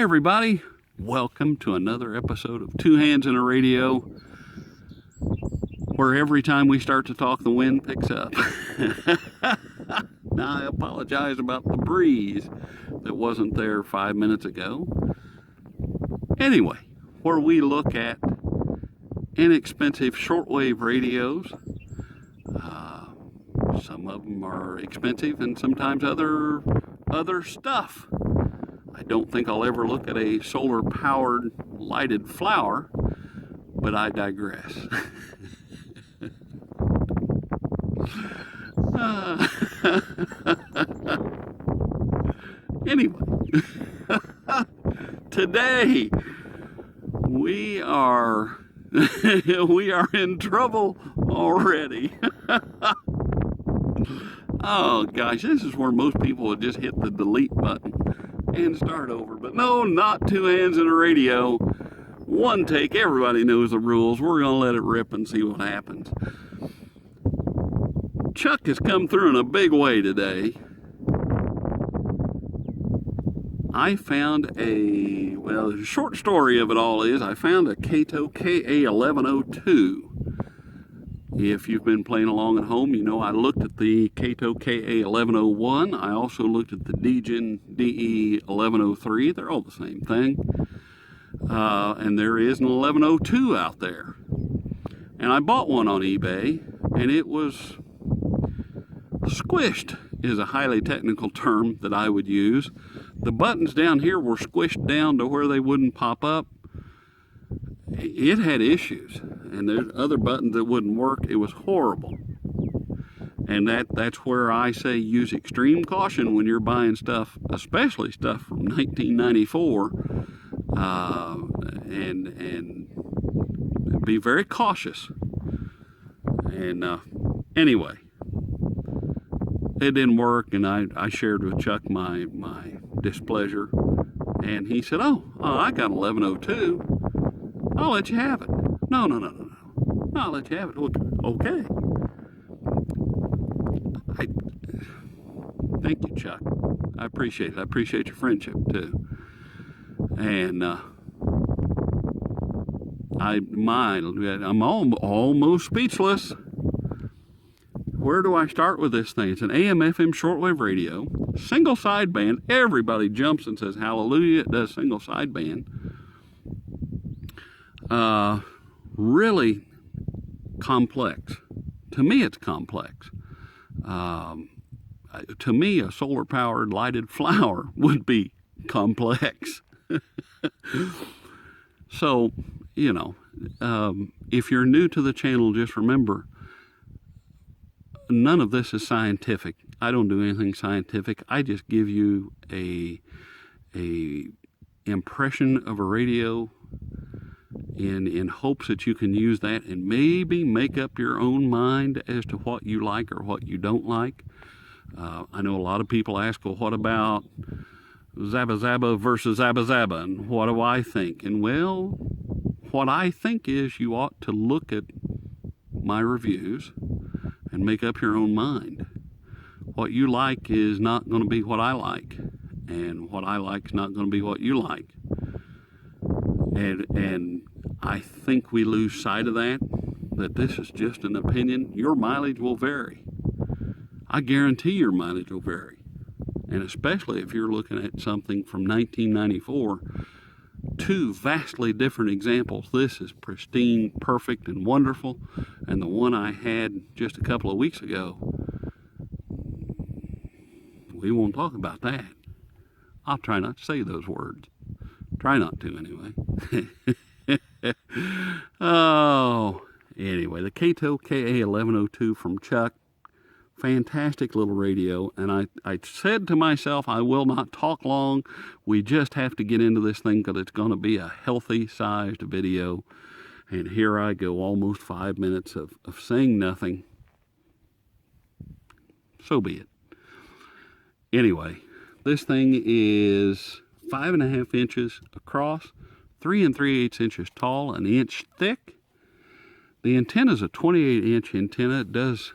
Hi everybody, welcome to another episode of Two Hands in a Radio, where every time we start to talk the wind picks up. Now I apologize about the breeze that wasn't there 5 minutes ago. Anyway, where we look at inexpensive shortwave radios. Some of them are expensive and sometimes other stuff. I don't think I'll ever look at a solar-powered lighted flower, but I digress. Anyway, today we are in trouble already. Oh gosh, this is where most people would just hit the delete button and start over. But no, not Two Hands in a Radio. One take, everybody knows the rules. We're going to let it rip and see what happens. Chuck has come through in a big way today. I found the short story of it all is I found a Kaito KA-1102. If you've been playing along at home, you know I looked at the Kaito KA-1101. I also looked at the Degen DE-1103. They're all the same thing. And there is an 1102 out there. And I bought one on eBay, and it was squished, is a highly technical term that I would use. The buttons down here were squished down to where they wouldn't pop up. It had issues, and there's other buttons that wouldn't work. It was horrible. And that's where I say use extreme caution when you're buying stuff, especially stuff from 1994, and be very cautious. And anyway, it didn't work, and I shared with Chuck my displeasure, and he said, oh, I got an 1102. I'll let you have it. No. I'll let you have it. Okay. Thank you, Chuck. I appreciate it. I appreciate your friendship, too. And I'm almost speechless. Where do I start with this thing? It's an AM/FM shortwave radio, single sideband. Everybody jumps and says, hallelujah, it does single sideband. Really complex. To me, it's complex. To me, a solar-powered lighted flower would be complex. So, if you're new to the channel, just remember, none of this is scientific. I don't do anything scientific. I just give you a impression of a radio in hopes that you can use that and maybe make up your own mind as to what you like or what you don't like. I know a lot of people ask, well, what about Zabba Zabba versus Zabba Zabba, and what do I think? And well, what I think is you ought to look at my reviews and make up your own mind. What you like is not going to be what I like, and what I like is not going to be what you like. And I think we lose sight of that this is just an opinion. Your mileage will vary. I guarantee your mileage will vary. And especially if you're looking at something from 1994, two vastly different examples. This is pristine, perfect, and wonderful. And the one I had just a couple of weeks ago, we won't talk about that. I'll try not to say those words. Try not to, anyway. Anyway, the Kaito KA-1102 from Chuck. Fantastic little radio. And I said to myself, I will not talk long. We just have to get into this thing because it's going to be a healthy-sized video. And here I go, almost 5 minutes of saying nothing. So be it. Anyway, this thing is 5.5 inches across, 3 3/8 inches tall, an inch thick. The antenna is a 28-inch antenna. It does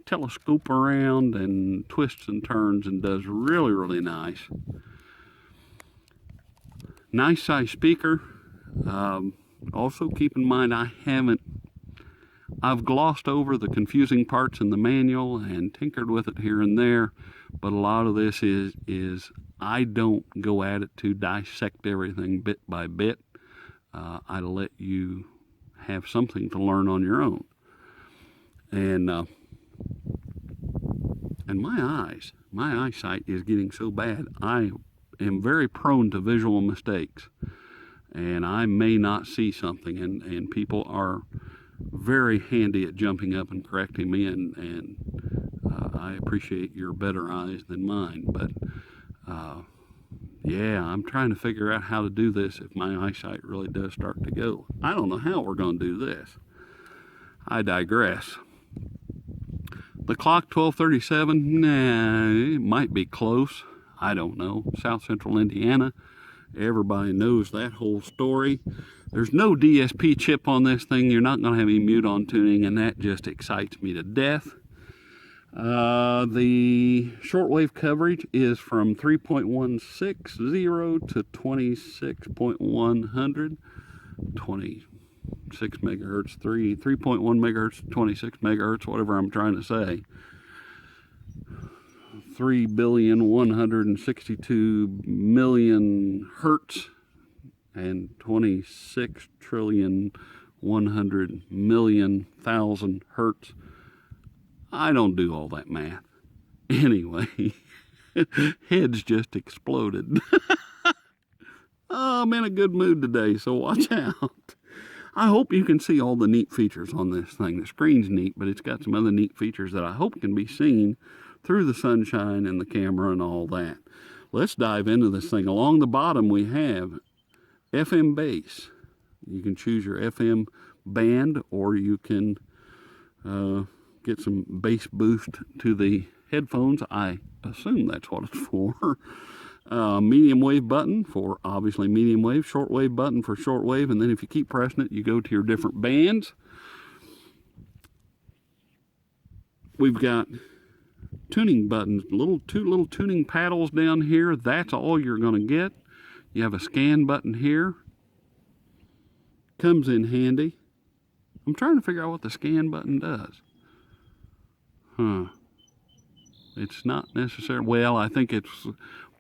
telescope around and twists and turns and does really, really nice. Nice size speaker. Also keep in mind I've glossed over the confusing parts in the manual and tinkered with it here and there, but a lot of this is I don't go at it to dissect everything bit by bit. I let you have something to learn on your own. And my eyesight is getting so bad, I am very prone to visual mistakes, and I may not see something, and people are very handy at jumping up and correcting me, and I appreciate your better eyes than mine. But yeah, I'm trying to figure out how to do this if my eyesight really does start to go. I don't know how we're going to do this. I digress. The clock, 12:37, it might be close. I don't know. South Central Indiana, everybody knows that whole story. There's no DSP chip on this thing. You're not going to have any mute-on tuning, and that just excites me to death. The shortwave coverage is from 3.160 to 26.100, 26 megahertz, 3.1 megahertz, 26 megahertz, whatever I'm trying to say. 3,162,000,000 hertz and 26,100,000,000 hertz. I don't do all that math. Anyway, heads just exploded. Oh, I'm in a good mood today, so watch out. I hope you can see all the neat features on this thing. The screen's neat, but it's got some other neat features that I hope can be seen through the sunshine and the camera and all that. Let's dive into this thing. Along the bottom we have FM bass. You can choose your FM band, or you can get some bass boost to the headphones. I assume that's what it's for. Medium wave button for obviously medium wave, short wave button for short wave, and then if you keep pressing it, you go to your different bands. We've got tuning buttons, two little tuning paddles down here. That's all you're going to get. You have a scan button here. Comes in handy. I'm trying to figure out what the scan button does. It's not necessarily, well, I think it's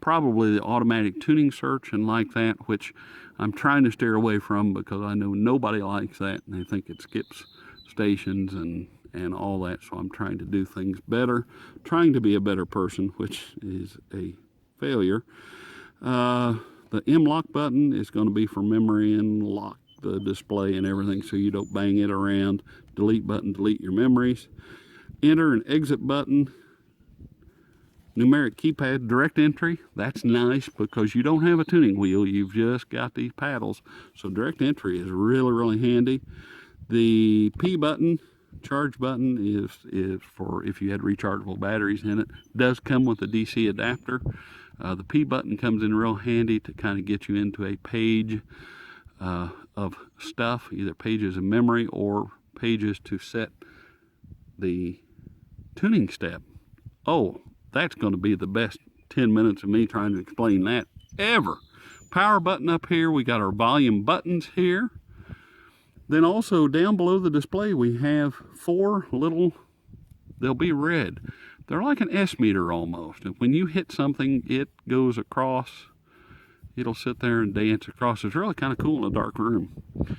probably the automatic tuning search and like that, which I'm trying to steer away from because I know nobody likes that and they think it skips stations and all that. So I'm trying to do things better, trying to be a better person, which is a failure. The M-lock button is going to be for memory and lock the display and everything so you don't bang it around. Delete button, delete your memories. Enter and exit button. Numeric keypad, direct entry. That's nice because you don't have a tuning wheel. You've just got these paddles. So direct entry is really, really handy. The P button, charge button, is for if you had rechargeable batteries in it. It does come with a DC adapter. The P button comes in real handy to kind of get you into a page of stuff, either pages of memory or pages to set the tuning step. Oh, that's going to be the best 10 minutes of me trying to explain that ever. Power button up here. We got our volume buttons here. Then also down below the display we have four little, they'll be red. They're like an S meter almost. And when you hit something, it goes across. It'll sit there and dance across. It's really kind of cool in a dark room. I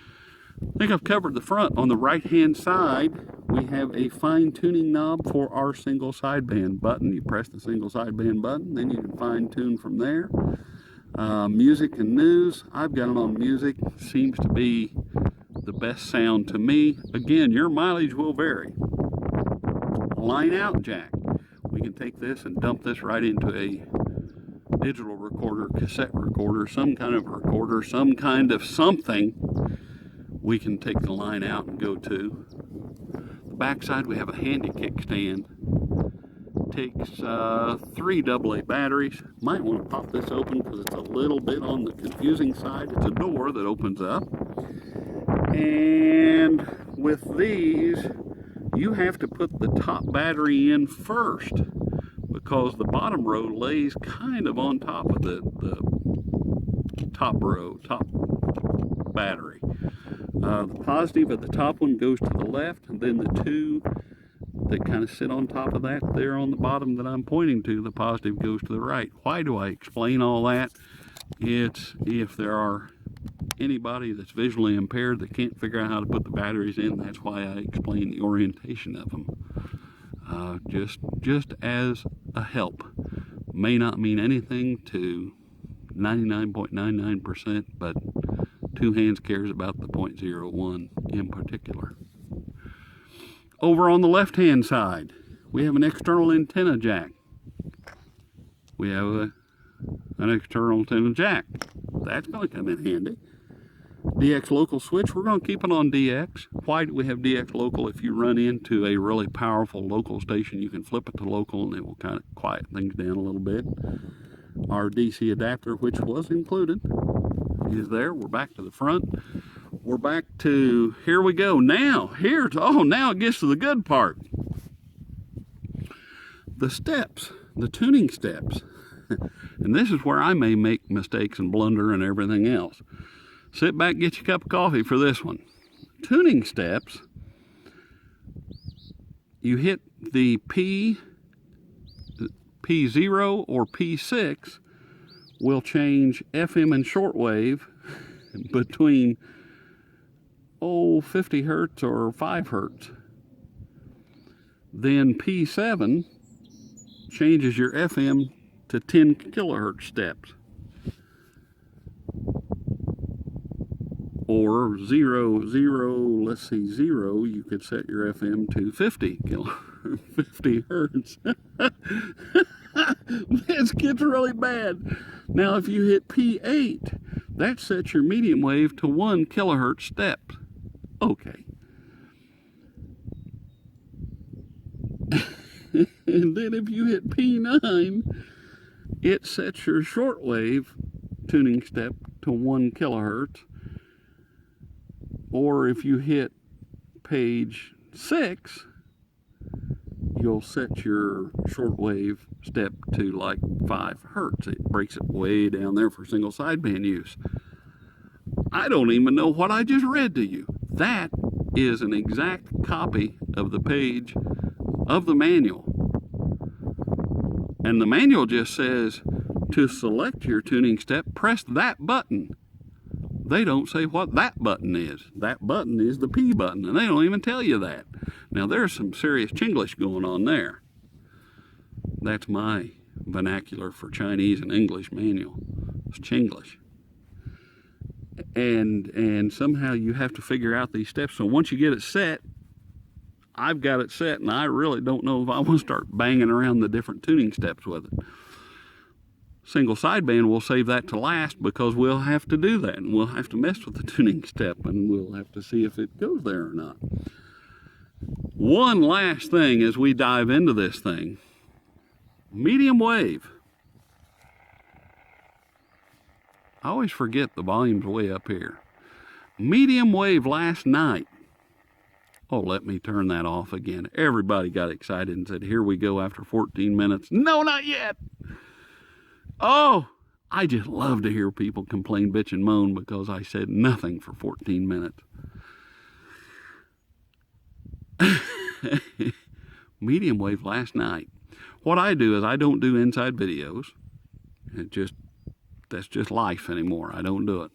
think I've covered the front. On the right hand side, we have a fine tuning knob for our single sideband button. You press the single sideband button, then you can fine tune from there. Music and news, I've got it on music. Seems to be the best sound to me. Again, your mileage will vary. Line out jack. We can take this and dump this right into a digital recorder, cassette recorder, some kind of recorder, some kind of something we can take the line out and go to. The back side, we have a handy kickstand. Takes 3 AA batteries. Might want to pop this open because it's a little bit on the confusing side. It's a door that opens up. And with these, you have to put the top battery in first because the bottom row lays kind of on top of the top row, top battery. The positive of the top one goes to the left, and then the two that kind of sit on top of that there on the bottom that I'm pointing to, the positive goes to the right. Why do I explain all that? It's if there are anybody that's visually impaired that can't figure out how to put the batteries in, that's why I explain the orientation of them. Just as a help. May not mean anything to 99.99%, but two hands cares about the 0.01 in particular. Over on the left-hand side, we have an external antenna jack. We have an external antenna jack. That's going to come in handy. DX local switch, we're going to keep it on DX. Why do we have DX local? If you run into a really powerful local station, you can flip it to local and it will kind of quiet things down a little bit. Our DC adapter, which was included, is there. We're back to the front. We're back to, here we go. Now it gets to the good part. The steps, the tuning steps. And this is where I may make mistakes and blunder and everything else. Sit back, get your cup of coffee for this one. Tuning steps, you hit the P0 or P6 will change FM and shortwave between 50 hertz or 5 hertz. Then P7 changes your FM to 10 kilohertz steps. Or 0, let's see, 0, you could set your FM to 50 hertz. This gets really bad. Now if you hit P8, that sets your medium wave to 1 kilohertz steps. Okay. And then if you hit P9, it sets your shortwave tuning step to 1 kilohertz. Or if you hit page 6, you'll set your shortwave step to like 5 hertz. It breaks it way down there for single sideband use. I don't even know what I just read to you. That is an exact copy of the page of the manual. And the manual just says, to select your tuning step, press that button. They don't say what that button is. That button is the P button, and they don't even tell you that. Now, there's some serious Chinglish going on there. That's my vernacular for Chinese and English manual. It's Chinglish. And somehow you have to figure out these steps. So once you get it set, I've got it set, and I really don't know if I want to start banging around the different tuning steps with it. Single sideband, we'll save that to last because we'll have to do that, and we'll have to mess with the tuning step, and we'll have to see if it goes there or not. One last thing as we dive into this thing. Medium wave. I always forget the volume's way up here. Medium wave last night. Oh, let me turn that off again. Everybody got excited and said, here we go after 14 minutes. No, not yet. Oh, I just love to hear people complain, bitch, and moan because I said nothing for 14 minutes. Medium wave last night. What I do is I don't do inside videos. That's just life anymore. I don't do it.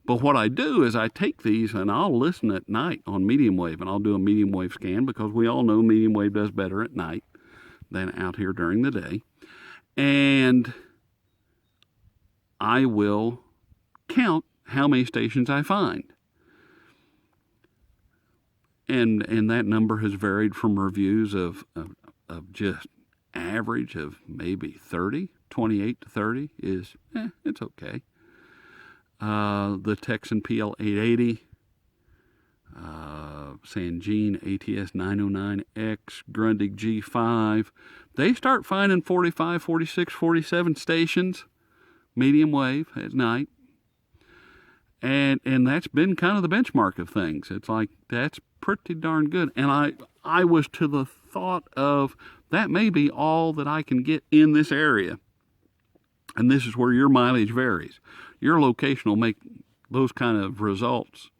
But what I do is I take these and I'll listen at night on medium wave, and I'll do a medium wave scan because we all know medium wave does better at night than out here during the day. And I will count how many stations I find. And that number has varied from reviews of just average of maybe 30, 28 to 30 is, it's okay. The Texan PL880, Sangean ATS 909X, Grundig G5, they start finding 45, 46, 47 stations, medium wave at night. And that's been kind of the benchmark of things. It's like, that's pretty darn good. And I was to the thought of, that may be all that I can get in this area. And this is where your mileage varies. Your location will make those kind of results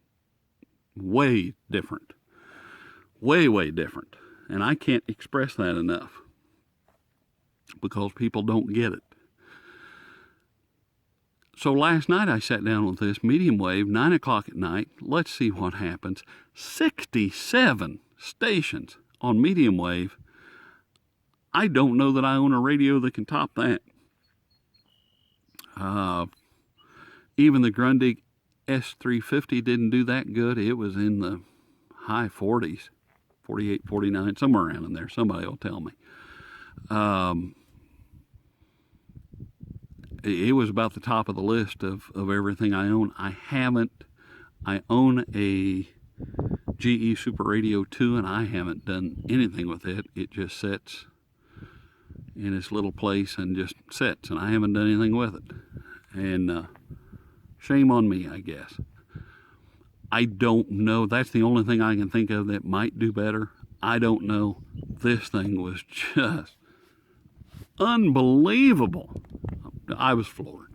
way different. Way, way different. And I can't express that enough because people don't get it. So last night I sat down with this medium wave, 9 o'clock at night. Let's see what happens. 67 stations on medium wave. I don't know that I own a radio that can top that. Even the Grundig S350 didn't do that good. It was in the high 40s, 48, 49, somewhere around in there. Somebody will tell me. It was about the top of the list of everything I own. I own a GE Super Radio 2, and I haven't done anything with it. It just sits in its little place and just sits, and I haven't done anything with it. And shame on me, I guess. I don't know. That's the only thing I can think of that might do better. I don't know. This thing was just unbelievable. I was floored.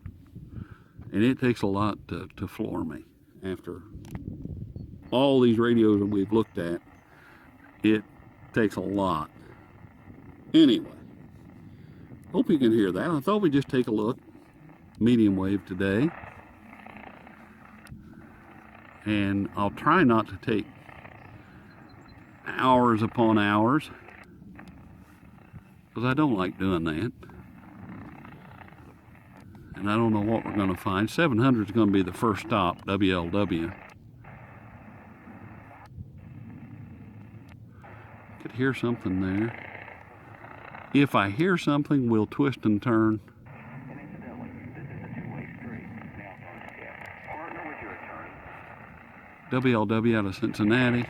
And it takes a lot to floor me. After all these radios that we've looked at, it takes a lot. Anyway, hope you can hear that. I thought we'd just take a look. Medium wave today. And I'll try not to take hours upon hours, because I don't like doing that. And I don't know what we're going to find. 700 is going to be the first stop, WLW. Could hear something there. If I hear something, we'll twist and turn. WLW out of Cincinnati.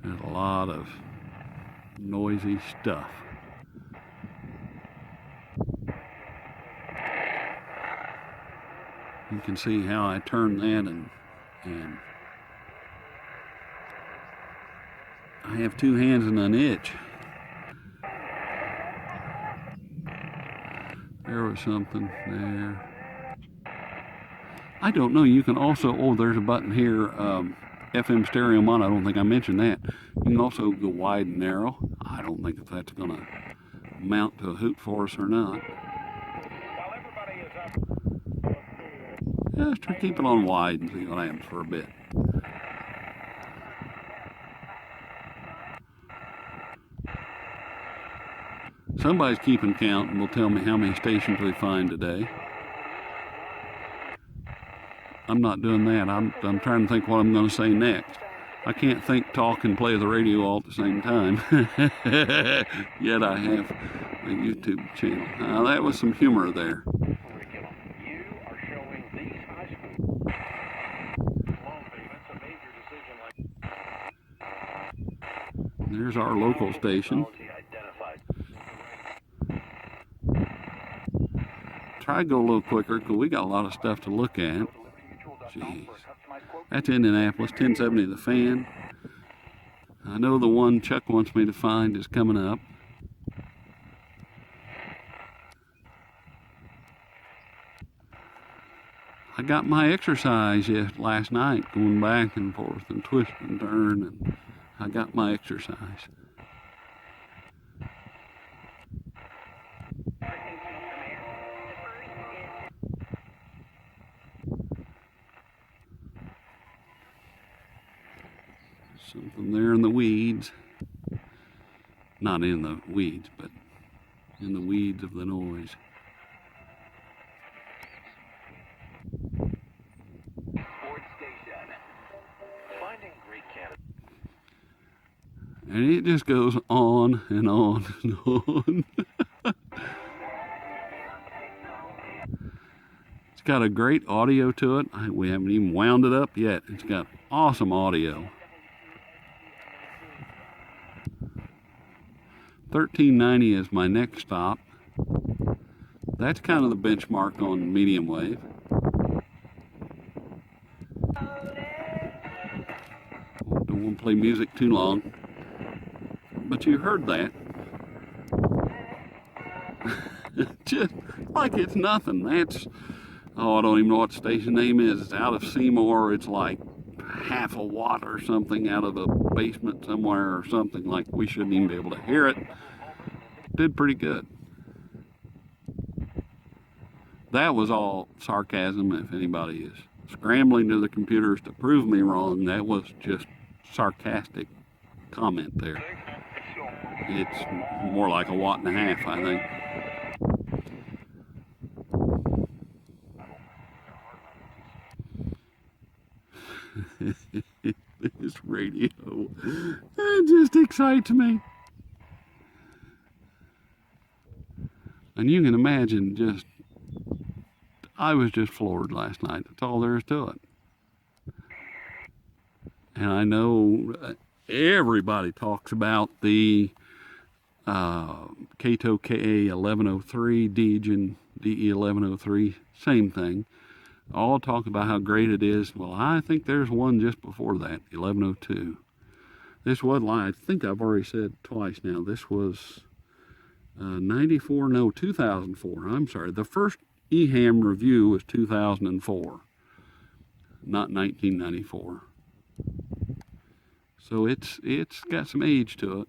There's a lot of noisy stuff. You can see how I turn that and I have two hands and an itch. There was something there. I don't know. You can also, oh, there's a button here, FM stereo mono. I don't think I mentioned that. You can also go wide and narrow. I don't think if that's going to mount to a hoot for us or not. Yeah, let's try to keep it on wide and see what happens for a bit. Somebody's keeping count and will tell me how many stations we find today. I'm not doing that. I'm trying to think what I'm going to say next. I can't think, talk, and play the radio all at the same time. Yet I have a YouTube channel. Now that was some humor there. There's our local station. Try to go a little quicker because we got a lot of stuff to look at. Jeez. That's Indianapolis, 1070 The Fan. I know the one Chuck wants me to find is coming up. I got my exercise last night, going back and forth and twist and turn, and I got my exercise. Something there in the weeds. Not in the weeds, but in the weeds of the noise. And it just goes on and on and on. It's got a great audio to it. We haven't even wound it up yet. It's got awesome audio. 1390 is my next stop. That's kind of the benchmark on medium wave. play music too long. But you heard that. Just like it's nothing. That's, oh, I don't even know what the station name is. It's out of Seymour. It's like half a watt or something out of a basement somewhere or something. Like we shouldn't even be able to hear it. Did pretty good. That was all sarcasm. If anybody is scrambling to the computers to prove me wrong, that was just sarcastic comment there. It's more like a watt and a half, I think. This radio, it just excites me. And you can imagine, just, I was just floored last night. That's all there is to it. And I know everybody talks about the Kaito KA-1102, DE-1103, same thing. All talk about how great it is. Well, I think there's one just before that, 1102. This was, I think I've already said twice now, this was 2004. I'm sorry, the first EHAM review was 2004, not 1994. So it's got some age to it.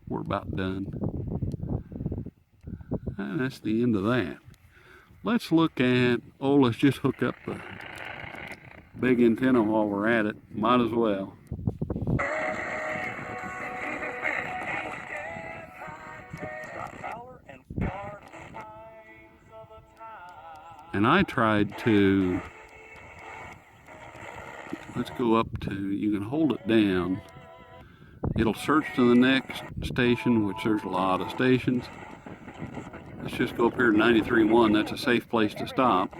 We're about done. And that's the end of that. Let's look at, let's just hook up the big antenna while we're at it. Might as well. And I tried to, let's go up to, you can hold it down. It'll search to the next station, which there's a lot of stations. Let's just go up here to 93.1. That's a safe place to stop.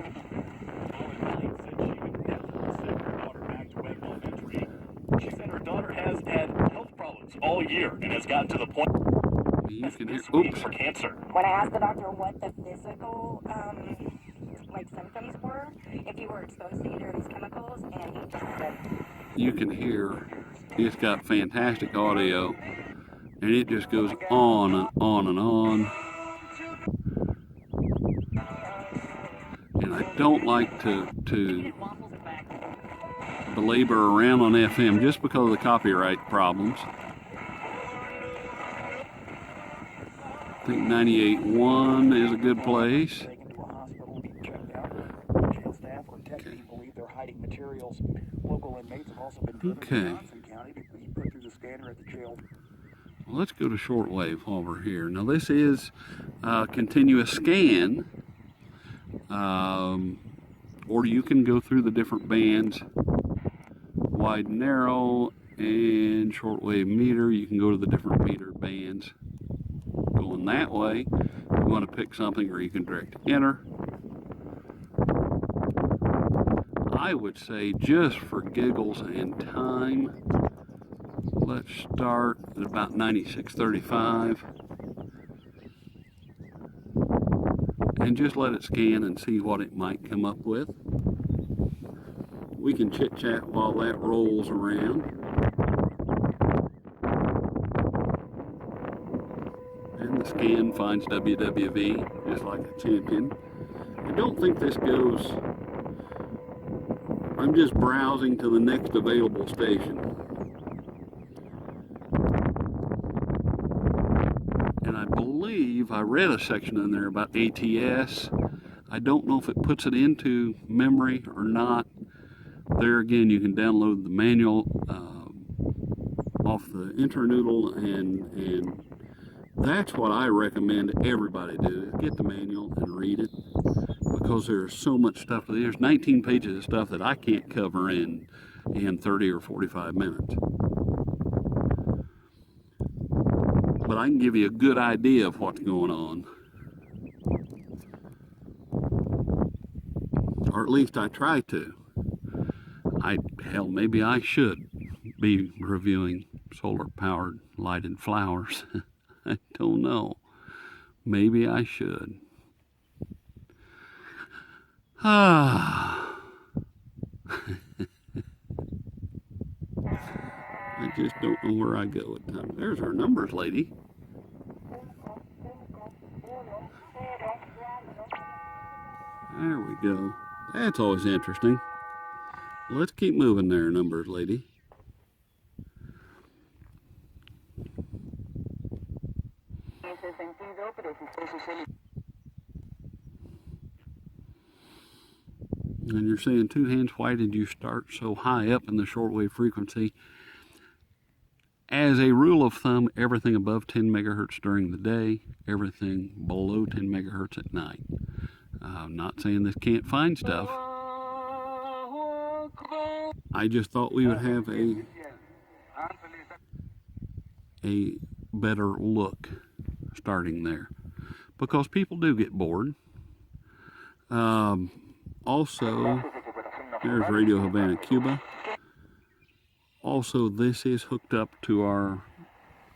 She said her daughter has had health problems all year and has gotten to the point You can hear, for cancer. When I asked the doctor what the physical symptoms were, if you were exposed to either of these chemicals, and he just said, you can hear, it's got fantastic audio, and it just goes on and on and on. And I don't like to belabor around on FM just because of the copyright problems. I think 98.1 is a good place. Okay. Well, let's go to shortwave while we're here. Now this is continuous scan, or you can go through the different bands, wide and narrow, and shortwave meter. You can go to the different meter bands. Going that way, you want to pick something, or you can direct enter. I would say, just for giggles and time, let's start at about 9635 and just let it scan and see what it might come up with. We can chit chat while that rolls around. And the scan finds WWV just like a champion. I don't think this goes, I'm just browsing to the next available station. And I believe I read a section in there about ATS. I don't know if it puts it into memory or not. There again, you can download the manual off the Internoodle, and that's what I recommend everybody do. Get the manual and read it, because there's so much stuff. There's 19 pages of stuff that I can't cover in 30 or 45 minutes. But I can give you a good idea of what's going on. Or at least I try to. Hell, maybe I should be reviewing solar-powered lighted flowers. I don't know. Maybe I should. just don't know where I go at times. There's our numbers lady. There we go. That's always interesting. Let's keep moving there, numbers lady. And you're saying 2 hands, why did you start so high up in the shortwave frequency? As a rule of thumb, everything above 10 megahertz during the day, everything below 10 megahertz at night. I'm not saying this can't find stuff. I just thought we would have a better look starting there, because people do get bored. Also, there's Radio Havana, Cuba. Also, this is hooked up to our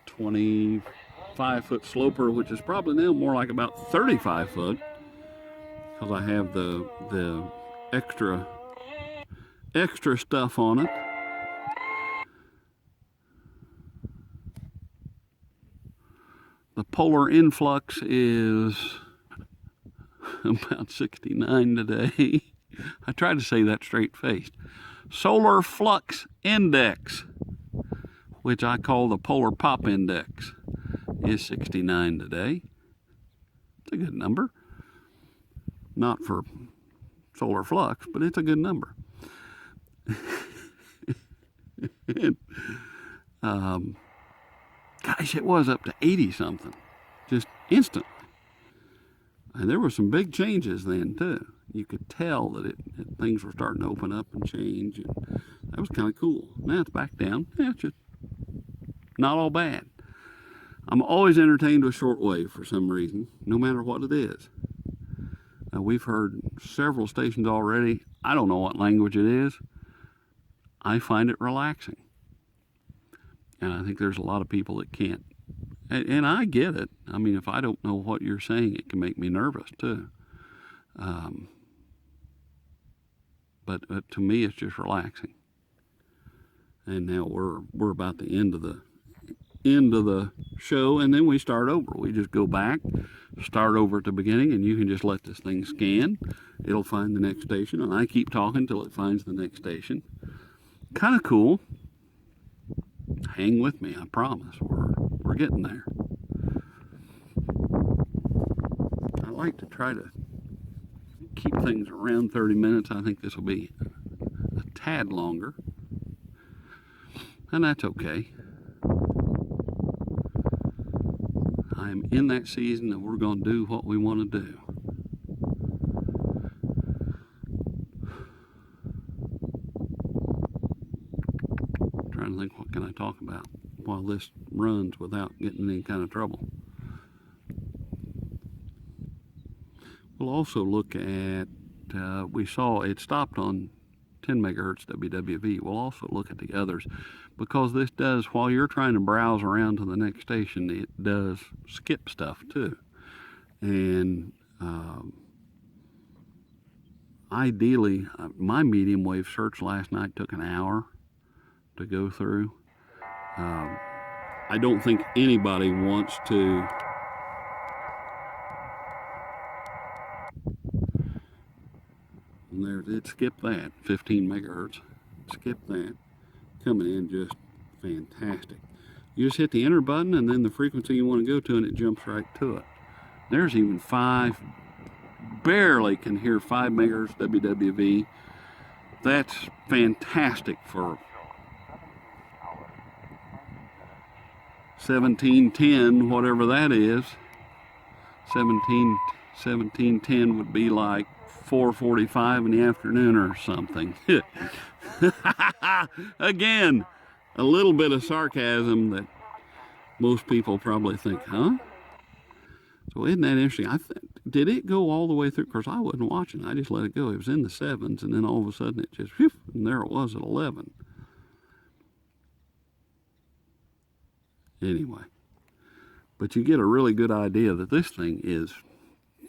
25-foot sloper, which is probably now more like about 35 foot, because I have the extra stuff on it. The polar influx is about 69 today. I tried to say that straight-faced. Solar flux index, which I call the polar pop index, is 69 today. It's a good number. Not for solar flux, but it's a good number. And, gosh, it was up to 80 something, just instantly. And there were some big changes then too. You could tell that things were starting to open up and change, and that was kind of cool. Now it's back down. Yeah, it's just not all bad. I'm always entertained with shortwave for some reason, no matter what it is. We've heard several stations already. I don't know what language it is. I find it relaxing. And I think there's a lot of people that can't. And I get it. I mean, if I don't know what you're saying, it can make me nervous too. But to me, it's just relaxing. And now we're about the end of the show, and then we start over. We just go back, start over at the beginning, and you can just let this thing scan. It'll find the next station, and I keep talking till it finds the next station. Kind of cool. Hang with me, I promise. We're getting there. I like to try to keep things around 30 minutes. I think this will be a tad longer, and that's okay. I'm in that season that we're going to do what we want to do. I'm trying to think, what can I talk about while this runs without getting any kind of trouble. We'll also look at, we saw it stopped on 10 megahertz WWV. We'll also look at the others, because this does, while you're trying to browse around to the next station, it does skip stuff too. And ideally, my medium wave search last night took an hour to go through. I don't think anybody wants to and there it skipped that 15 megahertz. Skip that. Coming in just fantastic. You just hit the enter button and then the frequency you want to go to, and it jumps right to it. There's even 5, barely can hear 5 megahertz WWV. That's fantastic for 1710, whatever that is. 1710 would be like 4:45 in the afternoon or something. Again, a little bit of sarcasm that most people probably think, huh? So isn't that interesting? Did it go all the way through? Of course, I wasn't watching. I just let it go. It was in the 7s, and then all of a sudden it just, whew, and there it was at 11. Anyway, but you get a really good idea that this thing is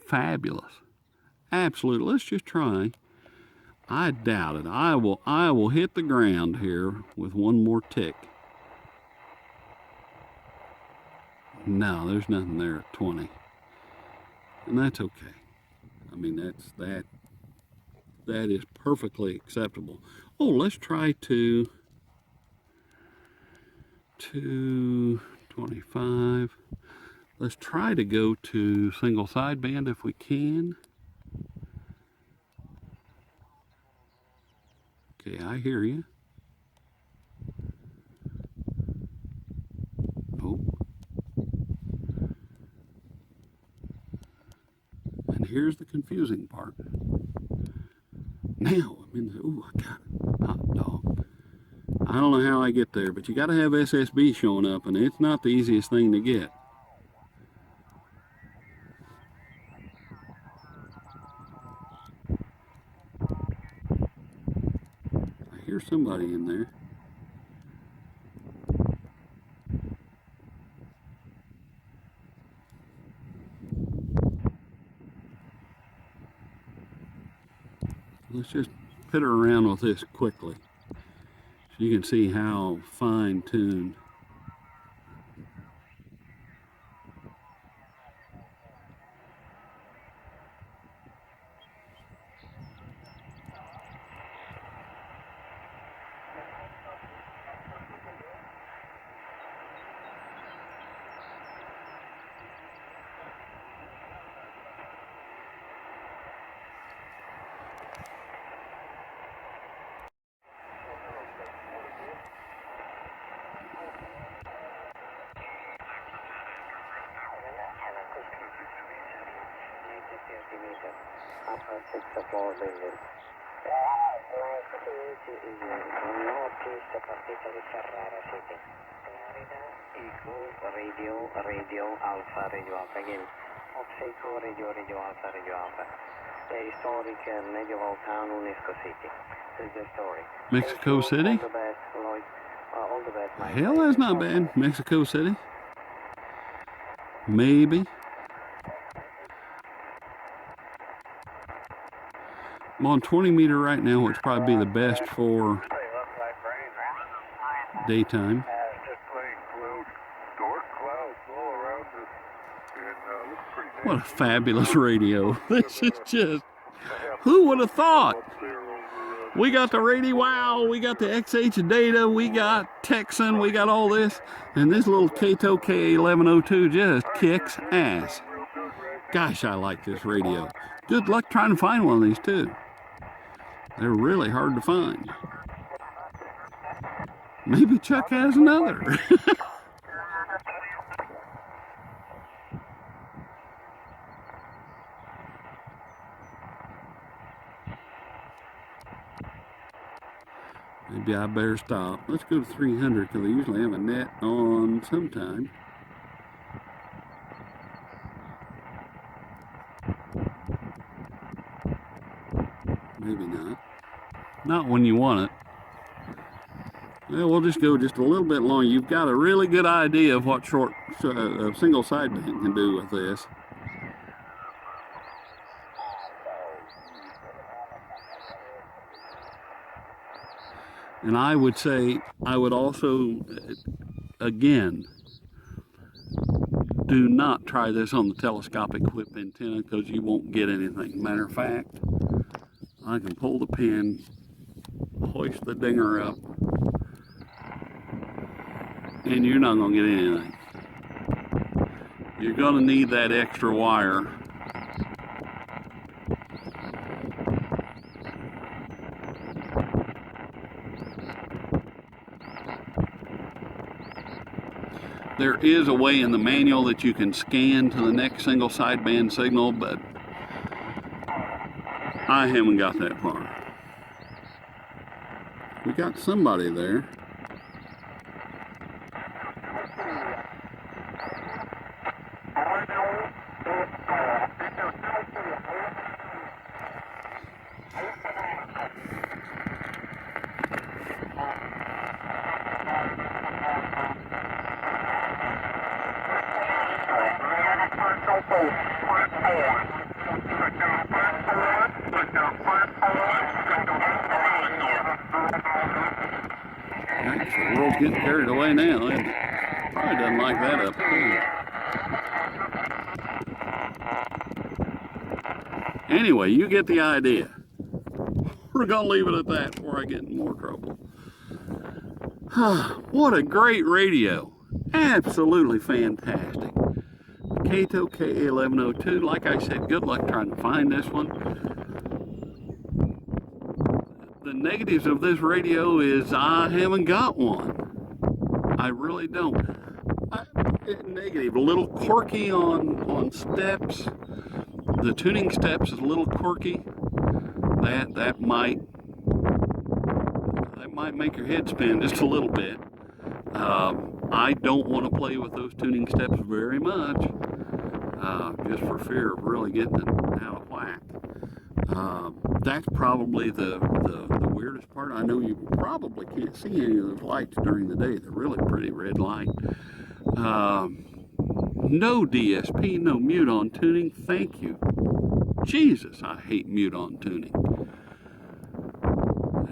fabulous. Absolutely. Let's just try. I doubt it. I will hit the ground here with one more tick. No, there's nothing there at 20. And that's okay. I mean, that is perfectly acceptable. Oh, let's try to 225. Let's try to go to single sideband if we can. Okay, I hear you. Oh. And here's the confusing part. Now I'm in the, ooh, I got it. Hot dog. I don't know how I get there, but you got to have SSB showing up, and it's not the easiest thing to get. I hear somebody in there. Let's just pitter around with this quickly so you can see how fine-tuned. Radio Alpha again. Obsequio Radio Alpha. The historic medieval town UNESCO City. This is the story. Mexico City? All the best, Lloyd. All the best, my Hell, that's not bad. Mexico City. Maybe. I'm on 20 meter right now, which probably be the best for daytime. What a fabulous radio. This is just, who would have thought? We got the radio, wow, we got the XH data, we got Texan, we got all this, and this little Kaito KA-1102 just kicks ass. Gosh, I like this radio. Good luck trying to find one of these too. They're really hard to find. Maybe Chuck has another. Maybe I better stop. Let's go to 300 because they usually have a net on sometime. Maybe not. Not when you want it. Well, we'll just go just a little bit longer. You've got a really good idea of what short single sideband can do with this. And I would say, I would also, again, do not try this on the telescopic whip antenna because you won't get anything. Matter of fact, I can pull the pin, hoist the dinger up, and you're not going to get anything. You're going to need that extra wire. There is a way in the manual that you can scan to the next single sideband signal, but I haven't got that far. We got somebody there. The world's getting carried away now. It probably doesn't like that up too. Anyway, you get the idea. We're going to leave it at that before I get in more trouble. What a great radio. Absolutely fantastic. Kaito KA-1102. Like I said, good luck trying to find this one. The negatives of this radio is I haven't got one. I really don't. Negative, a little quirky on steps. The tuning steps is a little quirky. That might make your head spin just a little bit. I don't want to play with those tuning steps very much, just for fear of really getting it out of whack. That's probably the weirdest part. I know you probably can't see any of those lights during the day. They're really pretty red light. No DSP, no mute on tuning. Thank you. Jesus, I hate mute on tuning.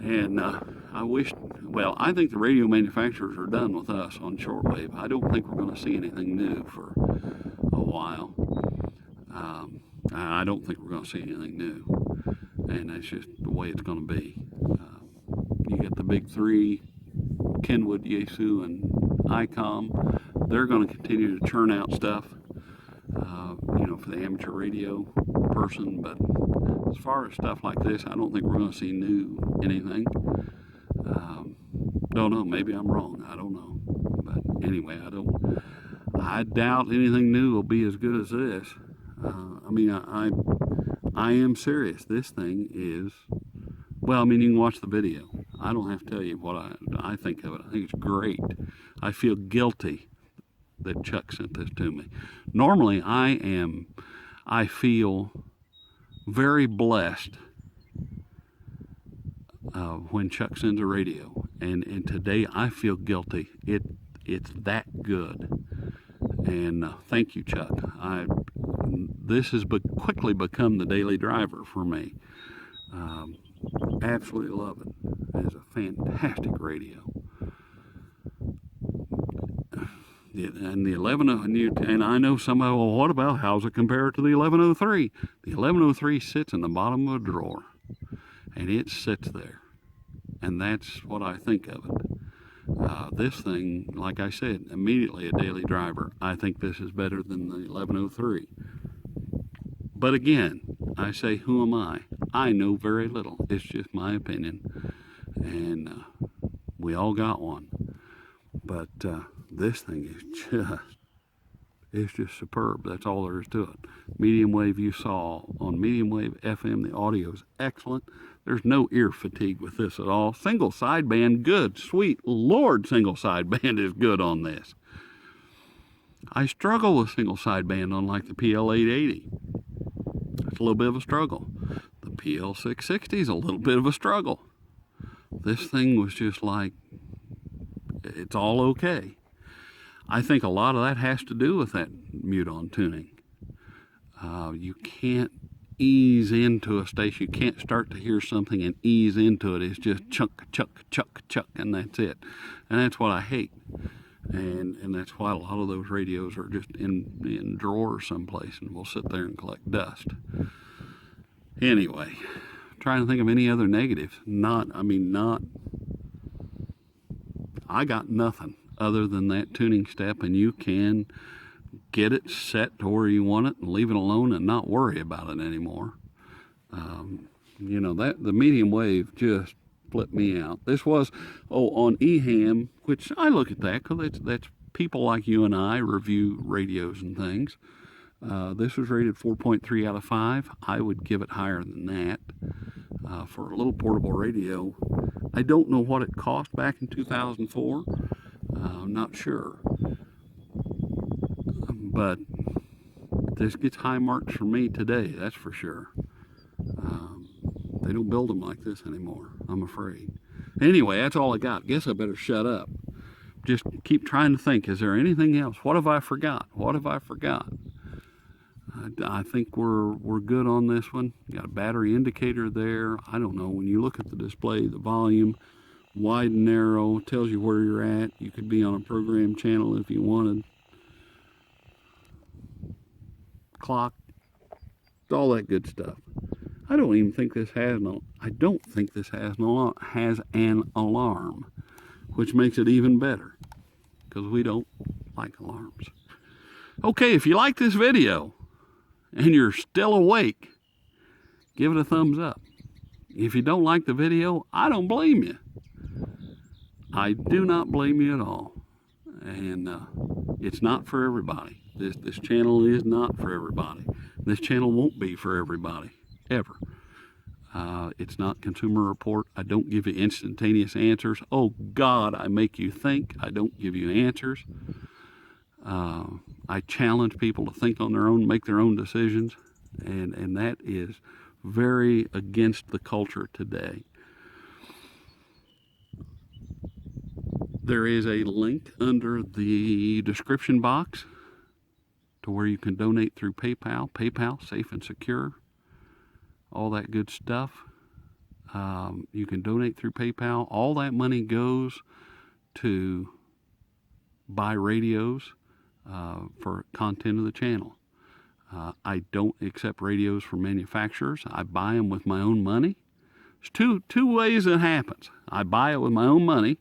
And I wish, well, I think the radio manufacturers are done with us on shortwave. I don't think we're going to see anything new for a while. I don't think we're going to see anything new. And that's just the way it's going to be. You get the big three, Kenwood, Yaesu, and ICOM. They're going to continue to churn out stuff, for the amateur radio person. But as far as stuff like this, I don't think we're going to see new anything. Don't know. Maybe I'm wrong. I don't know. But anyway, I doubt anything new will be as good as this. I am serious. This thing is, well, you can watch the video. I don't have to tell you what I think of it. I think it's great. I feel guilty that Chuck sent this to me. Normally, I feel very blessed when Chuck sends a radio, and today I feel guilty. It's that good, and thank you, Chuck. This has quickly become the daily driver for me. Absolutely love it. It's a fantastic radio. And the 11, and I know somebody, well, what about, how's it compared to the 1103? The 1103 sits in the bottom of a drawer, and it sits there, and that's what I think of it. This thing, like I said, immediately a daily driver. I think this is better than the 1103. But again, I say, who am I? I know very little. It's just my opinion, and we all got one. But this thing is just superb. That's all there is to it. Medium wave, you saw on medium wave FM, the audio is excellent. There's no ear fatigue with this at all. Single sideband, good. Sweet Lord, single sideband is good on this. I struggle with single sideband on like the PL880. It's a little bit of a struggle. The PL660 is a little bit of a struggle. This thing was just like, it's all okay. I think a lot of that has to do with that mute on tuning. You can't ease into a station. You can't start to hear something and ease into it. It's just chunk, chuck, chuck, chuck, and that's it. And that's what I hate. And that's why a lot of those radios are just in drawers someplace, and we'll sit there and collect dust. Anyway, trying to think of any other negatives. I got nothing other than that tuning step, and you can get it set to where you want it and leave it alone and not worry about it anymore. That the medium wave just flipped me out. This was on EHAM, which I look at that because that's people like you and I review radios and things. This was rated 4.3 out of 5. I would give it higher than that for a little portable radio. I don't know what it cost back in 2004. I'm not sure. But this gets high marks for me today, that's for sure. They don't build them like this anymore, I'm afraid. Anyway, that's all I got. Guess I better shut up. Just keep trying to think, is there anything else? What have I forgot? What have I forgot? I think we're good on this one. Got a battery indicator there. I don't know, when you look at the display, the volume, wide and narrow, tells you where you're at. You could be on a program channel if you wanted. clock, all that good stuff. I don't even think this has an alarm, which makes it even better, because we don't like alarms. Okay, if you like this video and you're still awake, give it a thumbs up. If you don't like the video, I don't blame you. I do not blame you at all. And it's not for everybody. This channel is not for everybody. This channel won't be for everybody, ever. It's not Consumer Report. I don't give you instantaneous answers. Oh God, I make you think. I don't give you answers. I challenge people to think on their own, make their own decisions, and that is very against the culture today. There is a link under the description box to where you can donate through PayPal. PayPal, safe and secure, all that good stuff. You can donate through PayPal. All that money goes to buy radios for content of the channel. I don't accept radios from manufacturers. I buy them with my own money. There's two ways it happens. I buy it with my own money,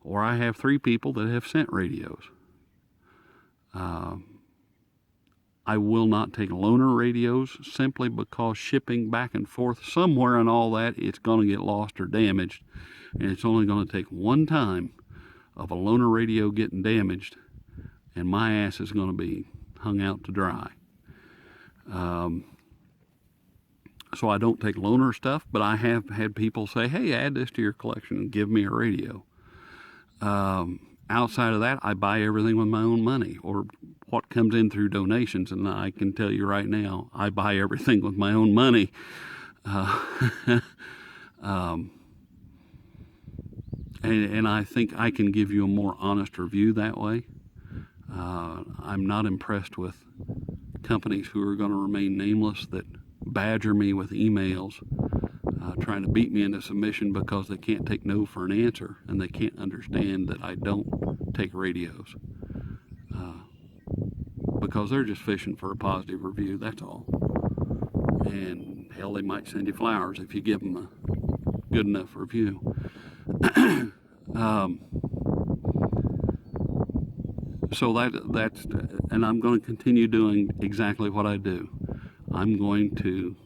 or I have 3 people that have sent radios. I will not take loaner radios simply because shipping back and forth somewhere and all that, it's going to get lost or damaged. And it's only going to take one time of a loaner radio getting damaged, and my ass is going to be hung out to dry. So I don't take loaner stuff, but I have had people say, hey, add this to your collection and give me a radio. Outside of that, I buy everything with my own money, or what comes in through donations. And I can tell you right now, I buy everything with my own money. And I think I can give you a more honest review that way. I'm not impressed with companies who are going to remain nameless that badger me with emails, trying to beat me into submission because they can't take no for an answer, and they can't understand that I don't take radios, because they're just fishing for a positive review, that's all. And hell, they might send you flowers if you give them a good enough review. So that's, and I'm going to continue doing exactly what I do. I'm going to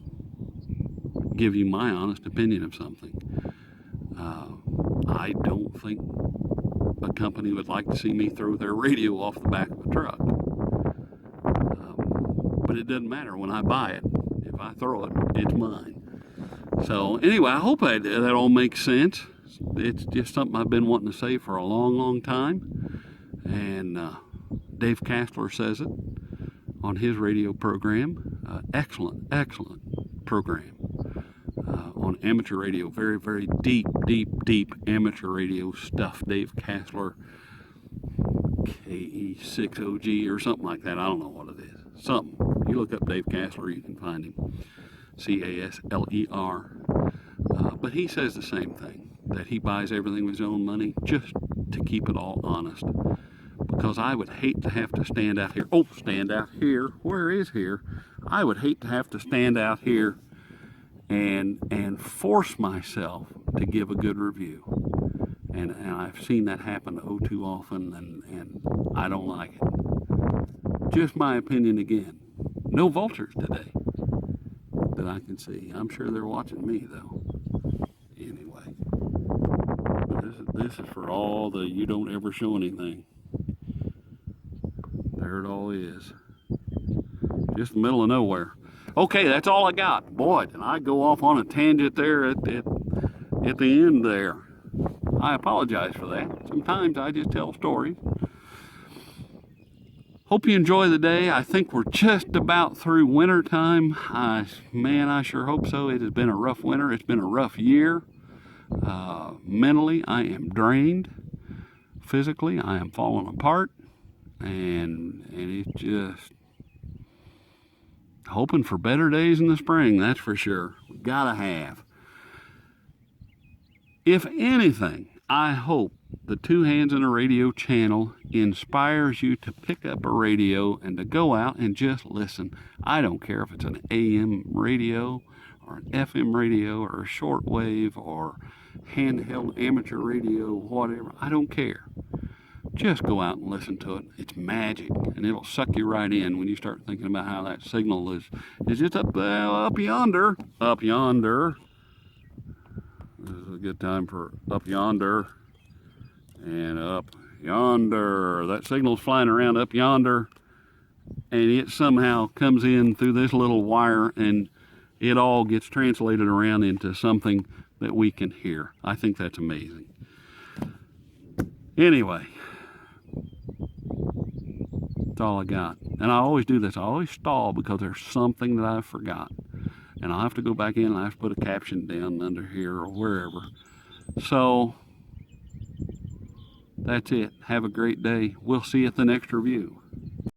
give you my honest opinion of something. I don't think a company would like to see me throw their radio off the back of a truck. But it doesn't matter when I buy it. If I throw it, it's mine. So anyway, I hope that all makes sense. It's just something I've been wanting to say for a long, long time. And Dave Castler says it on his radio program. Excellent program on amateur radio. Very, very deep amateur radio stuff. Dave Castler, KA-1102 or something like that. I don't know what it is. Something. You look up Dave Castler, you can find him. Castler. But he says the same thing, that he buys everything with his own money just to keep it all honest. Because I would hate to have to stand out here. Oh, stand out here. Where is here? I would hate to have to stand out here and force myself to give a good review. And I've seen that happen oh too often, and I don't like it. Just my opinion again. No vultures today that I can see. I'm sure they're watching me, though. Anyway, this is for all the you don't ever show anything. There it all is. Just the middle of nowhere. Okay, that's all I got. Boy, did I go off on a tangent there at the end there. I apologize for that. Sometimes I just tell stories. Hope you enjoy the day. I think we're just about through winter time. Man, I sure hope so. It has been a rough winter. It's been a rough year. Mentally, I am drained. Physically, I am falling apart. And it's just hoping for better days in the spring, that's for sure. We gotta have. If anything, I hope the Two Hands in a Radio channel inspires you to pick up a radio and to go out and just listen. I don't care if it's an AM radio or an FM radio or a shortwave or handheld amateur radio, whatever. I don't care. Just go out and listen to it. It's magic, and it'll suck you right in when you start thinking about how that signal is just up yonder. Up yonder. This is a good time for up yonder and up yonder. That signal's flying around up yonder, and it somehow comes in through this little wire, and it all gets translated around into something that we can hear. I think that's amazing. Anyway, that's all I got. And I always do this. I always stall because there's something that I forgot. And I'll have to go back in and I have to put a caption down under here or wherever. So, that's it. Have a great day. We'll see you at the next review.